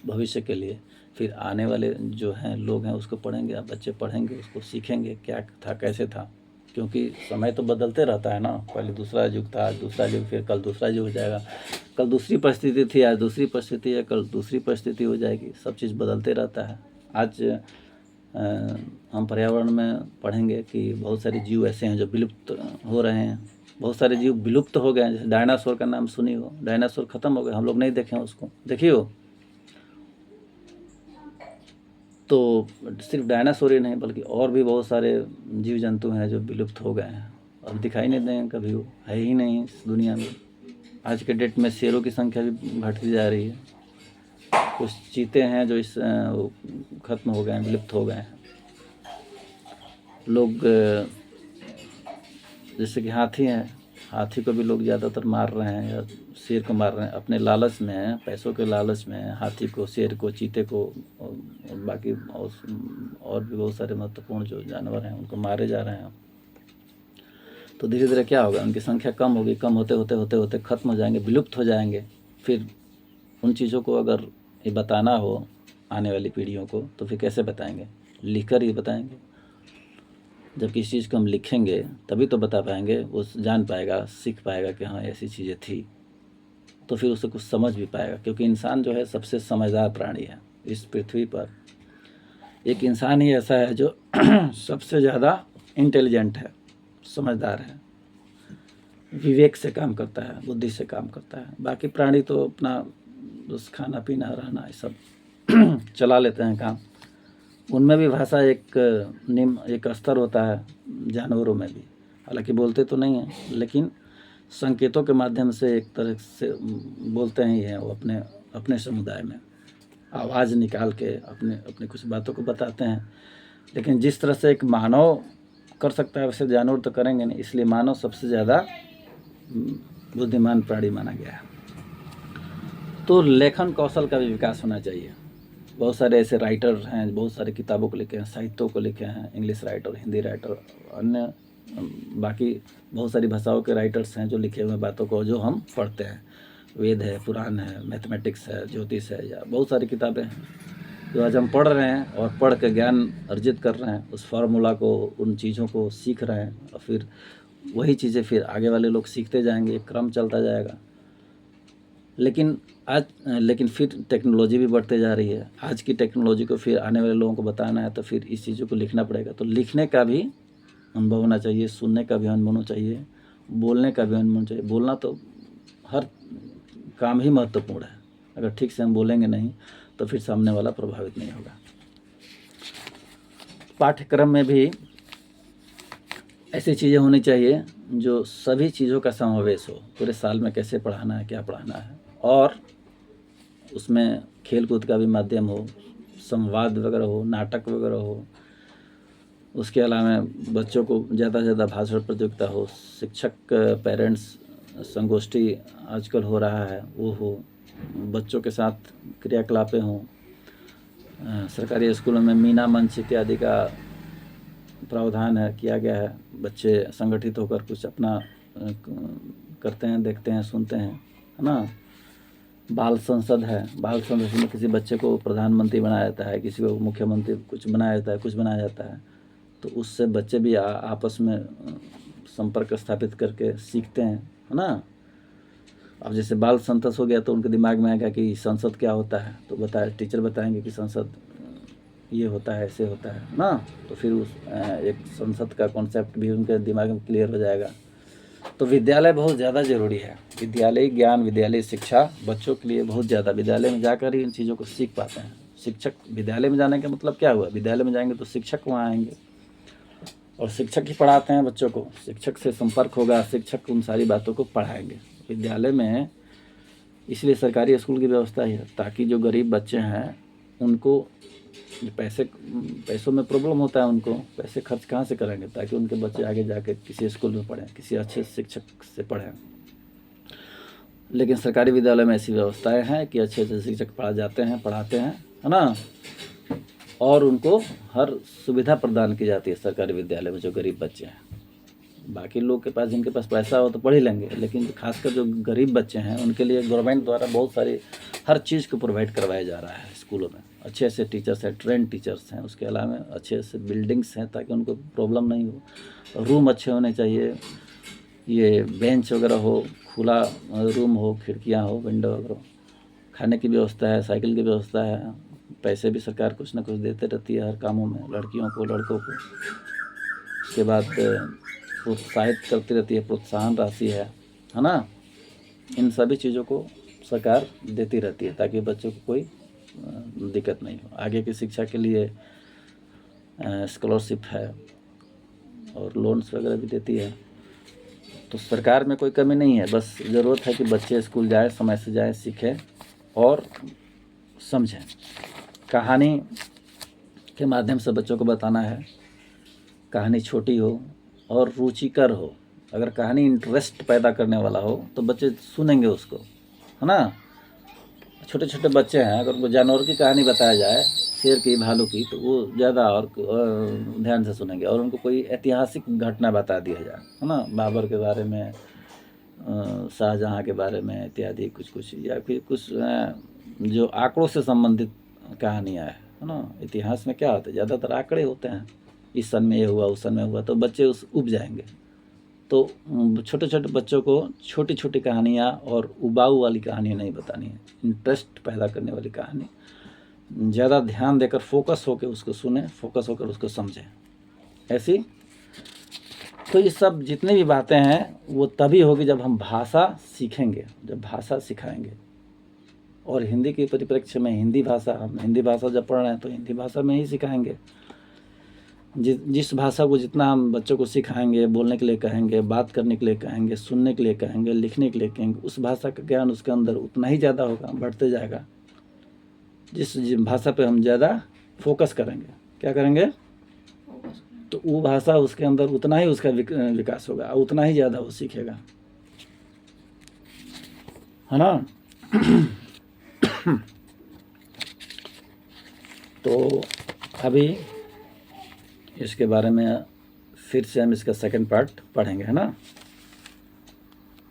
भविष्य के लिए। फिर आने वाले जो हैं लोग हैं उसको पढ़ेंगे, बच्चे पढ़ेंगे, उसको सीखेंगे क्या था, कैसे था, क्योंकि समय तो बदलते रहता है ना। पहले दूसरा युग था, आज दूसरा युग, फिर कल दूसरा युग हो जाएगा, कल दूसरी परिस्थिति थी, आज दूसरी परिस्थिति है, कल दूसरी परिस्थिति हो जाएगी। सब चीज़ बदलते रहता है। आज हम पर्यावरण में पढ़ेंगे कि बहुत सारे जीव ऐसे हैं जो विलुप्त हो रहे हैं, बहुत सारे जीव विलुप्त हो गए हैं। जैसे डायनासोर का नाम सुनी हो, डायनासोर ख़त्म हो गए, हम लोग नहीं देखे उसको, देखिए हो। तो सिर्फ डायनासोर ही नहीं बल्कि और भी बहुत सारे जीव जंतु हैं जो विलुप्त हो गए हैं, अब दिखाई नहीं देंगे कभी, वो है ही नहीं इस दुनिया में। आज के डेट में शेरों की संख्या भी घटती जा रही है। कुछ चीते हैं जो ख़त्म हो गए हैं, विलुप्त हो गए हैं। लोग जैसे कि हाथी हैं, हाथी को भी लोग ज़्यादातर मार रहे हैं या शेर को मार रहे हैं अपने लालच में, पैसों के लालच में। हाथी को, शेर को, चीते को और बाकी और भी बहुत सारे महत्वपूर्ण जो जानवर हैं उनको मारे जा रहे हैं। तो धीरे धीरे क्या होगा, उनकी संख्या कम होगी, कम होते होते होते होते ख़त्म हो जाएंगे, विलुप्त हो जाएंगे। फिर उन चीज़ों को अगर ये बताना हो आने वाली पीढ़ियों को तो फिर कैसे बताएंगे, लिख कर ही बताएंगे। जब किसी चीज़ को हम लिखेंगे तभी तो बता पाएंगे, वो जान पाएगा, सीख पाएगा कि हाँ ऐसी चीज़ें थी, तो फिर उसे कुछ समझ भी पाएगा। क्योंकि इंसान जो है सबसे समझदार प्राणी है इस पृथ्वी पर। एक इंसान ही ऐसा है जो सबसे ज़्यादा इंटेलिजेंट है, समझदार है, विवेक से काम करता है, बुद्धि से काम करता है। बाकी प्राणी तो अपना बस खाना पीना रहना ये सब चला लेते हैं काम। उनमें भी भाषा एक स्तर होता है, जानवरों में भी, हालांकि बोलते तो नहीं हैं लेकिन संकेतों के माध्यम से एक तरह से बोलते ही हैं। वो अपने अपने समुदाय में आवाज़ निकाल के अपने अपने कुछ बातों को बताते हैं। लेकिन जिस तरह से एक मानव कर सकता है वैसे जानवर तो करेंगे नहीं, इसलिए मानव सबसे ज़्यादा बुद्धिमान प्राणी माना गया है। तो लेखन कौशल का भी विकास होना चाहिए। बहुत सारे ऐसे राइटर हैं, बहुत सारे किताबों को लिखे हैं, साहित्यों को लिखे हैं, इंग्लिश राइटर, हिंदी राइटर, अन्य बाकी बहुत सारी भाषाओं के राइटर्स हैं जो लिखे हुए बातों को जो हम पढ़ते हैं। वेद है, पुराण है, मैथमेटिक्स है, ज्योतिष है, या बहुत सारी किताबें हैं जो आज हम पढ़ रहे हैं और पढ़ के ज्ञान अर्जित कर रहे हैं। उस फार्मूला को, उन चीज़ों को सीख रहे हैं और फिर वही चीज़ें फिर आगे वाले लोग सीखते जाएंगे, एक क्रम चलता जाएगा। लेकिन फिर टेक्नोलॉजी भी बढ़ते जा रही है। आज की टेक्नोलॉजी को फिर आने वाले लोगों को बताना है तो फिर इस चीज़ों को लिखना पड़ेगा। तो लिखने का भी अनुभव होना चाहिए, सुनने का भी अनुभव होना चाहिए, बोलने का भी अनुभव होना चाहिए। बोलना तो हर काम ही महत्वपूर्ण है। अगर ठीक से हम बोलेंगे नहीं तो फिर सामने वाला प्रभावित नहीं होगा। पाठ्यक्रम में भी ऐसी चीज़ें होनी चाहिए जो सभी चीज़ों का समावेश हो। पूरे साल में कैसे पढ़ाना है, क्या पढ़ाना है, और उसमें खेल कूद का भी माध्यम हो, संवाद वगैरह हो, नाटक वगैरह हो। उसके अलावा बच्चों को ज़्यादा से ज़्यादा भाषण प्रतियोगिता हो, शिक्षक पेरेंट्स संगोष्ठी आजकल हो रहा है वो हो, बच्चों के साथ क्रियाकलापें हों, सरकारी स्कूलों में मीना मंच इत्यादि का प्रावधान है, किया गया है। बच्चे संगठित होकर कुछ अपना करते हैं, देखते हैं, सुनते हैं, है ना। बाल संसद है, बाल संसद में किसी बच्चे को प्रधानमंत्री बनाया जाता है, किसी को मुख्यमंत्री कुछ बनाया जाता है, कुछ बनाया जाता है, तो उससे बच्चे भी आपस में संपर्क स्थापित करके सीखते हैं, है ना। अब जैसे बाल संसद हो गया तो उनके दिमाग में आएगा कि संसद क्या होता है, तो टीचर बताएंगे कि संसद ये होता है, ऐसे होता है ना। तो फिर उस एक संसद का कॉन्सेप्ट भी उनके दिमाग में क्लियर हो जाएगा। तो विद्यालय बहुत ज़्यादा ज़रूरी है। विद्यालय ज्ञान, विद्यालय शिक्षा बच्चों के लिए बहुत ज़्यादा, विद्यालय में जाकर ही इन चीज़ों को सीख पाते हैं। शिक्षक, विद्यालय में जाने का मतलब क्या हुआ, विद्यालय में जाएंगे तो शिक्षक वहाँ आएंगे और शिक्षक ही पढ़ाते हैं बच्चों को, शिक्षक से संपर्क होगा, शिक्षक उन सारी बातों को पढ़ाएंगे विद्यालय में। इसलिए सरकारी स्कूल की व्यवस्था है ताकि जो गरीब बच्चे हैं उनको पैसों में प्रॉब्लम होता है, उनको पैसे खर्च कहाँ से करेंगे, ताकि उनके बच्चे आगे जाके किसी स्कूल में पढ़ें, किसी अच्छे शिक्षक से पढ़ें। लेकिन सरकारी विद्यालय में ऐसी व्यवस्थाएं हैं कि अच्छे अच्छे शिक्षक पढ़ाते हैं, है ना, और उनको हर सुविधा प्रदान की जाती है सरकारी विद्यालय में जो गरीब बच्चे हैं। बाकी लोग के पास, जिनके पास पैसा हो तो पढ़ ही लेंगे, लेकिन खासकर जो गरीब बच्चे हैं उनके लिए गवर्नमेंट द्वारा बहुत सारी हर चीज़ को प्रोवाइड करवाया जा रहा है स्कूलों में। अच्छे से टीचर्स हैं, ट्रेंड टीचर्स हैं, उसके अलावा अच्छे से बिल्डिंग्स हैं ताकि उनको प्रॉब्लम नहीं हो, रूम अच्छे होने चाहिए, ये बेंच वगैरह हो, खुला रूम हो, खिड़कियाँ हो, विंडो वगैरह, खाने की व्यवस्था है, साइकिल की व्यवस्था है, पैसे भी सरकार कुछ ना कुछ देते रहती है हर कामों में, लड़कियों को, लड़कों को। उसके बाद प्रोत्साहित करती रहती है, प्रोत्साहन राशि है ना। इन सभी चीज़ों को सरकार देती रहती है ताकि बच्चों को कोई दिक्कत नहीं हो। आगे की शिक्षा के लिए स्कॉलरशिप है और लोन्स वगैरह भी देती है। तो सरकार में कोई कमी नहीं है, बस ज़रूरत है कि बच्चे स्कूल जाए, समय से जाए, सीखें और समझें। कहानी के माध्यम से बच्चों को बताना है, कहानी छोटी हो और रुचिकर हो। अगर कहानी इंटरेस्ट पैदा करने वाला हो तो बच्चे सुनेंगे उसको, है ना। छोटे छोटे बच्चे हैं, अगर वो जानवर की कहानी बताया जाए, शेर की, भालू की, तो वो ज़्यादा और ध्यान से सुनेंगे। और उनको कोई ऐतिहासिक घटना बता दिया जाए, है ना, बाबर के बारे में, शाहजहाँ के बारे में इत्यादि कुछ, या फिर कुछ जो आंकड़ों से संबंधित कहानियाँ है ना। इतिहास में क्या होता है, ज़्यादातर आंकड़े होते हैं, इस सन में ये हुआ, उस सन में हुआ, तो बच्चे उब जाएंगे। तो छोटे छोटे बच्चों को छोटी छोटी कहानियाँ और उबाऊ वाली कहानी नहीं बतानी है, इंटरेस्ट पैदा करने वाली कहानी, ज़्यादा ध्यान देकर फोकस होकर उसको सुने, फोकस होकर उसको समझें, ऐसी। तो ये सब जितनी भी बातें हैं वो तभी होगी जब हम भाषा सीखेंगे, जब भाषा सिखाएंगे। और हिंदी के परिप्रेक्ष्य में हिंदी भाषा, हम हिंदी भाषा जब पढ़ रहे हैं तो हिंदी भाषा में ही सिखाएंगे। जिस भाषा को जितना हम बच्चों को सिखाएंगे, बोलने के लिए कहेंगे, बात करने के लिए कहेंगे, सुनने के लिए कहेंगे, लिखने के लिए कहेंगे, उस भाषा का ज्ञान उसके अंदर उतना ही ज़्यादा होगा, बढ़ते जाएगा। जिस भाषा पे हम ज़्यादा फोकस करेंगे, क्या करेंगे, तो वो भाषा उसके अंदर उतना ही उसका विकास होगा, उतना ही ज़्यादा वो सीखेगा, है ना। तो अभी इसके बारे में फिर से हम इसका सेकंड पार्ट पढ़ेंगे, है ना।